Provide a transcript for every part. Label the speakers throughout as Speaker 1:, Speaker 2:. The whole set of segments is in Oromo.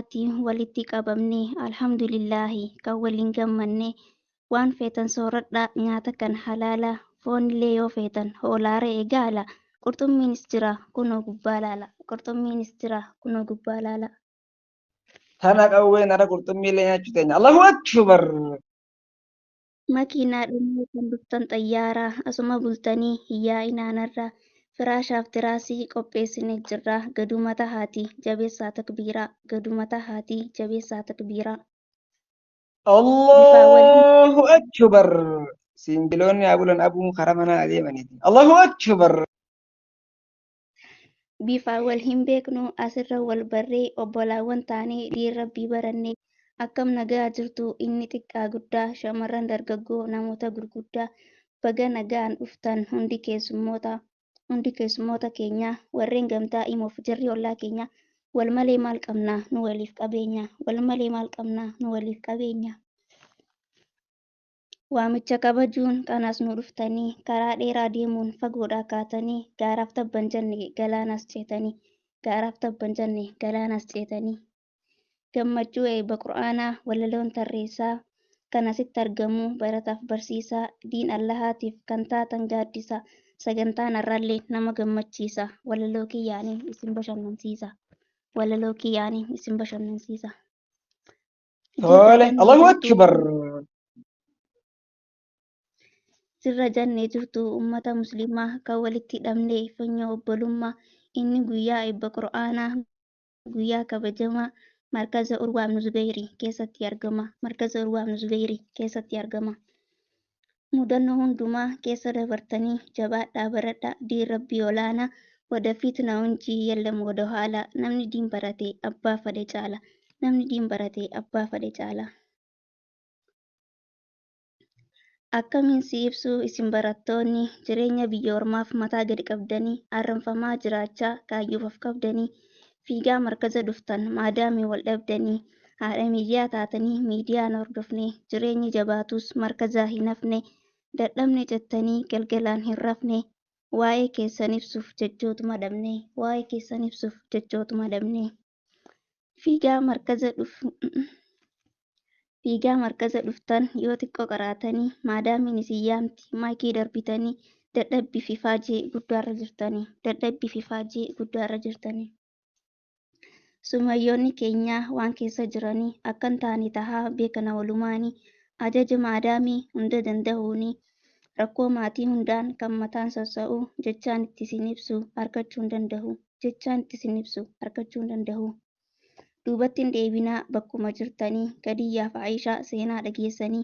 Speaker 1: kanaatii walitti qabamnee alhamdulillahi kan waliin gammanne waan feetan sooradhaa nyaata kan halaala foonillee yoo feetan hoolaa re'ee gaala qurxummiinis jira kunoo gubbaa laala qurxummiinis jira kunoo gubbaa laala.
Speaker 2: Tana qawween ara qurxummiillee nyaachuu teenya. Allahu akbar.
Speaker 1: Makiinaa dhumee kan dhuftan xayyaaraa asuma bultanii hiyyaa inaanarraa firaashaaf tiraasii qopheessinee jirra gaduma tahaatii jabeessaa takbiiraa gaduma tahaatii jabeessaa takbiiraa.
Speaker 2: Allahu akbar. Sinbiloonni abulan abuu karaa manaa adeemaniiti. Allahu akbar.
Speaker 1: Bifaan wal hin beeknu asirra wal barree obbolaawwan taanee dhiirrabbii barannee akkam nagaa jirtu inni xiqqaa guddaa shamarran dargaggoo namoota gurguddaa baga nagaan dhuftan hundi keessummoota keenya warreen gamtaa himoof jarri ollaa keenya wal malee maal qabnaa nu waliif qabeenya wal malee maal qabnaa nu waliif qabeenya. Waamicha kabajuun kanas nu dhuftanii karaa dheeraa deemuun fagoodhaa kaatanii gaaraaf tabban jenne galaanas ceetanii gaaraaf tabban jenne galaanas ceetanii. Gammachuu eebba qura'aanaa walaloon tarreessaa kan asitti argamu barataaf barsiisaa diin allahaatiif kan taatan gaaddisa sagantaan har'aallee nama gammachiisa walaloo kiyyaanii isin bashannansiisa walaloo kiyyaanii isin bashannansiisa.
Speaker 2: Tole Allahu akbar.
Speaker 1: Sirra jannee jirtu ummata musliimaa kan walitti hidhamnee funyoo obbolummaa inni guyyaa eebba qura'aanaa guyyaa kabajamaa markaza urwaa ibnu Zubeyrii keessatti argama. Markaza urwaa ibnu Zubeyrii keessatti argama. Mudannoo hundumaa keessa dabartanii jabaadhaa baradhaa diin rabbii olaanaa wadafiit na hunjii yallam wada haala namni diin baratee abbaa fedhe caala namni diin baratee abbaa fedhe caala. Akkamiin si ibsuu isin barattoonni jireenya biyya ormaaf mataa gadi qabdanii arranfamaa jiraachaa kaayyoof of qabdanii fiigaa markaza dhuftan maadaamii wal dhabdanii haadha miidiyaa taatanii miidiyaan hordofne jireenyi jabaatus markazaa hin hafne dadhabne jettanii galgalaan hin rafne waa'ee keessan ibsuuf jechootuma dhabne waa'ee keessan ibsuuf jechootuma dhabne fiigaa markaza dhuftan yoo xiqqoo qaraatanii maadaamiin isin yaamti maayikii darbitanii dadhabbii fi faajee guddaarra jirtanii. Sumayyoonni keenya waan keessa jiranii akkan taane tahaa beekana walumaanii ajaja maadaamii hunda danda'uuni rakkoo maatii hundaan kan mataan sassa'u jechaan itti isin ibsu argachuu hin danda'u. Duubatti hin deebinaa bakkuma jirtanii Kadiyyaaf Aayishaa seenaa dhageessanii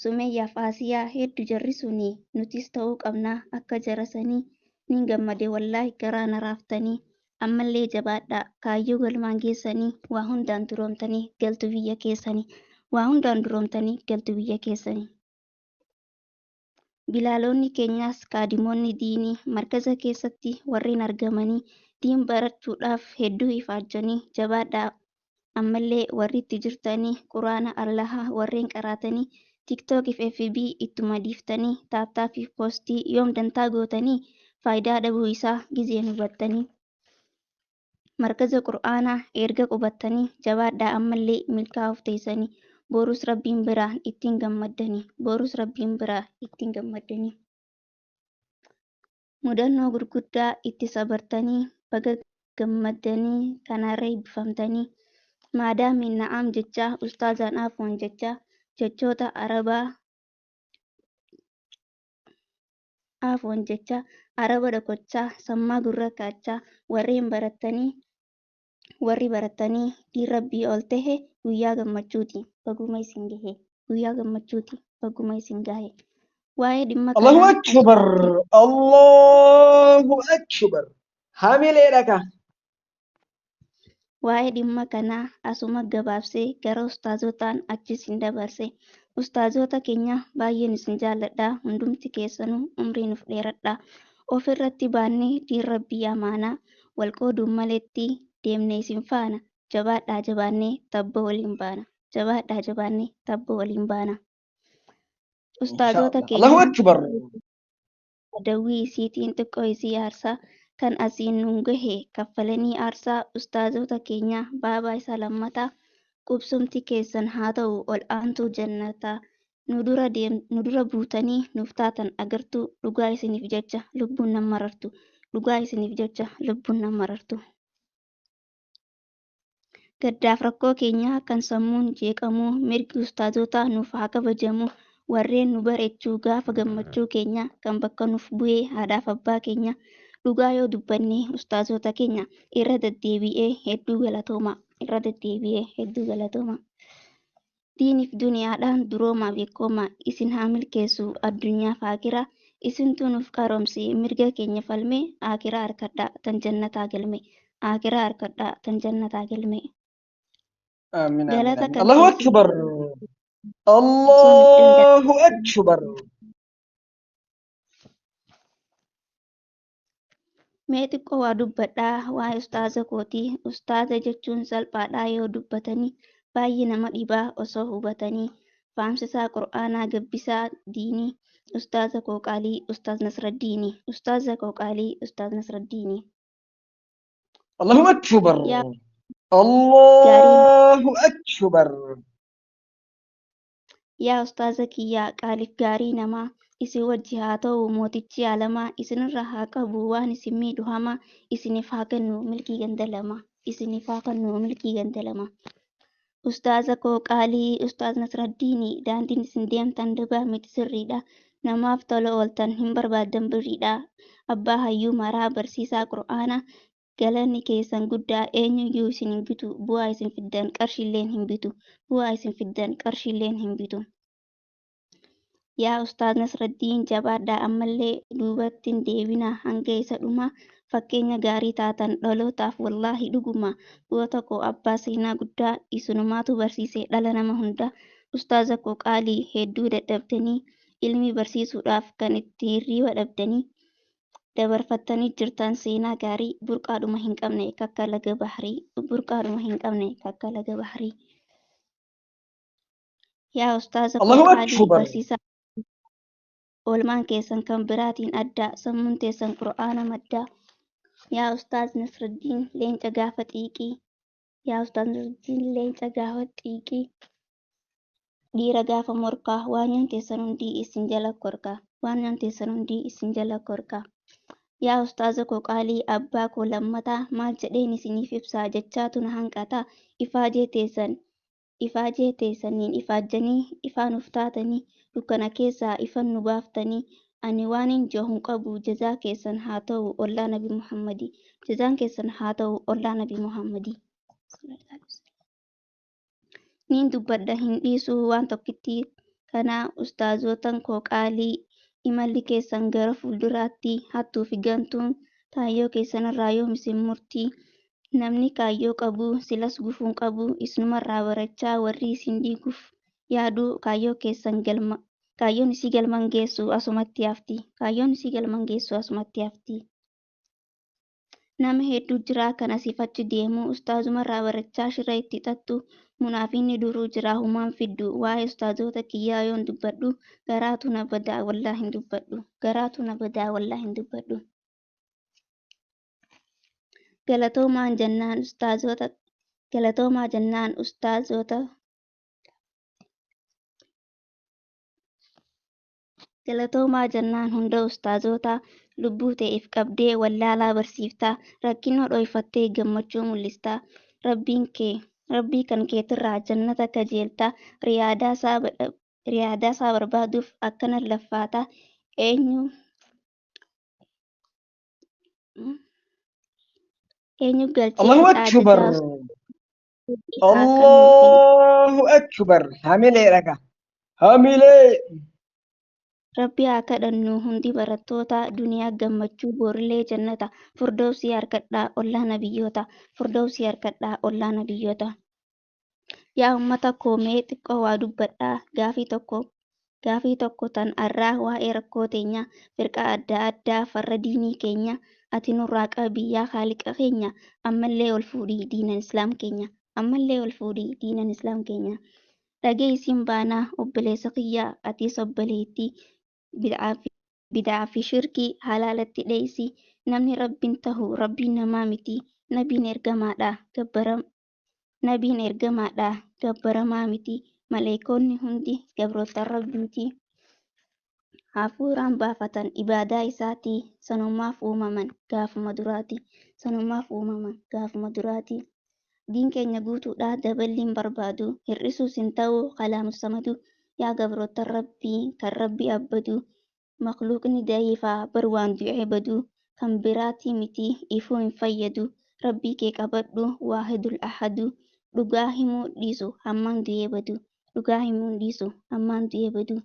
Speaker 1: Sumeeyyaaf Aasiyaa hedduu jarrisuni nutis ta'uu qabnaa akka jarasanii nin gammade wallaahi garaa na raaftanii ammallee jabaadhaa kaayyoo galmaan geessanii waa hundaan duroomtanii galtu biyya keessanii. Bilaalonni keenyaas kaadimoonni diinii markaza keessatti warreen argamanii diin barachuudhaaf hedduu ifaajjanii jabaadhaa ammallee warri itti jirtanii quraana allahaa warreen qaraatanii tiktookiif FB ittuma dhiiftanii taaptaa fi poostii yoom dantaa gootanii faayidaa dhabuu isaa gizeen hubattanii. Markaza qura'aanaa erga qubattanii jabaadhaa ammallee milkaa'uuf teessanii borus rabbiin biraa ittiin gammaddanii. Mudannoo gurguddaa itti sabartanii baga gammaddanii kanarra eebbifamtanii maadaamiin na'am jechaa ustaazaan aafoon jechaa jechoota araba dhokochaa sammaa gurra kaachaa warri baratanii diin rabbii ol tahe guyyaa gammachuuti baguma isin gahe. Waa'ee dhimma
Speaker 2: Allahu akbar. Allahu akbar. Hamilee dhaka.
Speaker 1: Waa'ee dhimma kanaa asuma gabaabsee gara ustaazotaan achis hin dabarse. Ustaazota keenya baay'een isin jaalladhaa hundumti keessanuu umrii nuuf dheeradhaa. Ofirratti baannee diin rabbii amaanaa wal qooduun maletti deemnee isin faana jabaadhaa jabaannee tabba waliin baana. Ustaazota keenya dawwii isiitiin xiqqoo isii aarsaa kan asiin nuun gahe kaffalanii aarsaa ustaazota keenya baabaa isaa lammataa qubsumti keessan haa ta'u ol aantuu jannataa nu dura buutanii nuuf taatan agartuu dhugaa isiniif jecha lubbuun nan marartu dhugaa isiniif jecha lubbuun nan marartu. Gaddaaf rakkoo keenya kan sammuun jeeqamuu mirgi ustaazotaa nuuf haa kabajamu warreen nu bareechuu gaafa gammachuu keenya kan bakka nuuf bu'ee haadhaaf abbaa keenya dhugaa yoo dubbanne ustaazota keenya irra deddeebi'ee hedduu galatooma. Diiniif duniyaadhaan duroomaa beekoomaa isin haa milkeessu addunyaaf aakiraa isintu nuuf qaroomsi mirga keenya falme aakiraa harkadhaa tan jannataa galme.
Speaker 2: آمين آمين
Speaker 1: Galata
Speaker 2: آمين
Speaker 1: kan
Speaker 2: الله
Speaker 1: keessan
Speaker 2: أكبر
Speaker 1: osoo nuuf
Speaker 2: الله أكبر.
Speaker 1: Mee xiqqoo waa dubbadhaa waa'ee ustaaza kootii. Ustaaza jechuun salphaadhaa yoo dubbatanii baay'ee nama dhibaa osoo hubatanii. Faamsisaa qur'aanaa gabbisaa diinii. Ustaaza koo qaalii Ustaaz Nasraddiinii. Ustaaza koo qaalii Ustaaz Nasraddiinii.
Speaker 2: الله أكبر
Speaker 1: Yaa gaarii
Speaker 2: الله أكبر.
Speaker 1: yaa ustaaza kiyyaa qaaliif gaarii namaa isin wajji haa ta'u mootichi alamaa isinirra haa qabu waan isin miidhu hamaa isiniif haa kennu milkii gandalama. Ustaaza koo qaalii Ustaaz Nasraddiinii daandiin isin deemtan dabaa miti sirriidha. Namaaf tola ooltan hin barbaaddan birriidha. Abbaa hayyuu maraa barsiisaa qur'aanaa galanni keessan guddaa eenyuyyuu isin hin bitu bu'aa isin fiddan qarshiilleen hin bitu. Yaa Ustaaz Nasraddiin jabaadhaa ammallee duubatti hin deebinaa hanga isa dhumaa fakkeenya gaarii taatan dhalootaaf wallaahi dhuguma goota koo abbaa seenaa guddaa isinumaatu barsiise dhala nama hundaa. Ustaaza koo qaalii hedduu dadhabdanii ilmi barsiisuudhaaf kan itti hirriiba dhabdanii dabarfattanii jirtan seenaa gaarii burqaadhuma hin qabne kakka laga bahrii. Yaa Ustaaza koo
Speaker 2: الله
Speaker 1: qaalii
Speaker 2: أكبر
Speaker 1: barsiisaa oolmaan keessan kan biraatiin addaa sammuun teessan qur'aana maddaa. Yaa Ustaaz Nasraddiin leenca gaafa xiiqii dhiira gaafa morkaa waanyoon teessan hundii isin jala korkaa. Yaa Ustaaza koo qaalii abbaa koo lammataa maal jedheen isiniif ibsaa jechaatu na hanqataa ifaajee teessaniin ifaajjanii ifaan uf taatanii dukkana keessaa ifan nu baaftanii ani waanin jehuun qabu jazaa keessan haa ta'u ollaa nabi Muhammadii. Niin dubbadha hin dhiisuu waan tokkitti kanaa ustaazotan koo qaalii imalli keessan gara fuulduraatti hattuu fi gantuun kaayyoo keessanirraa yoom isin murtii namni kaayyoo qabu silas gufuun qabu isinumarraa barachaa warri isin diiguuf yaaduu kaayyoon isii galman geessu asumatti hafti. Nama hedduu jira kan asiif achi deemu ustaazumarraa barachaa shira itti xaxxu munaaf inni duruu jira humaan fiddu waa'ee ustaazota kiyyaa yoon dubbadhu garaatu na badaa wallaa hin dubbadhu. Galatoomaa jennaan hunda ustaazotaa lubbuu ta'eef qabdee wallaalaa barsiiftaa rakkinoo dhoyfattee gammachuu mul'istaa rabbii kan keetirraa jannata kajeeltaa riyaadaa isaa barbaaduuf akkana laffaataa eenyu galchee
Speaker 2: الله أكبر الله أكبر هاميلي ركا هاميلي.
Speaker 1: Rabbi haa kadhannu hundi barattoota duniyaa gammachuu boorilee jannata firdawsii harkadhaa ollaa nabiyyoota. Yaa uummata koo mee xiqqoo waa dubbadhaa gaafii tokko tan arraa waa'ee rakkoo teenyaa firqaa adda addaa farra diinii keenya ati nurraa qabi yaa haaliqa keenya ammallee ol fuudhii diinan islaam keenya. Dhageessiin baanaa obboleessa kiyyaa atiis obboleettii bid'aa fi shirkii halaalatti dheessi namni rabbiin tahu rabbiin namaa miti. Nabiin ergamaadha gabbaramaa miti. Maleeykonni hundi gabroota rabbiiti. Hafuuraan baafatan ibaadaa isaati. Sanumaaf uumaman gaafuma duraati. Diin keenya guutuudha daballiin barbaadu. Hir'isuus hin ta'u qalaamusamadu. Yaa gabroota rabbii kan rabbi abbadu. Makluuqni da'iifaa bar waan du'ee badu. Kan biraatii miti ifuu hin fayyadu. Rabbii kee qabadhu waahidul ahadu. Dhugaa himuu dhiisu hammaan du'ee badu.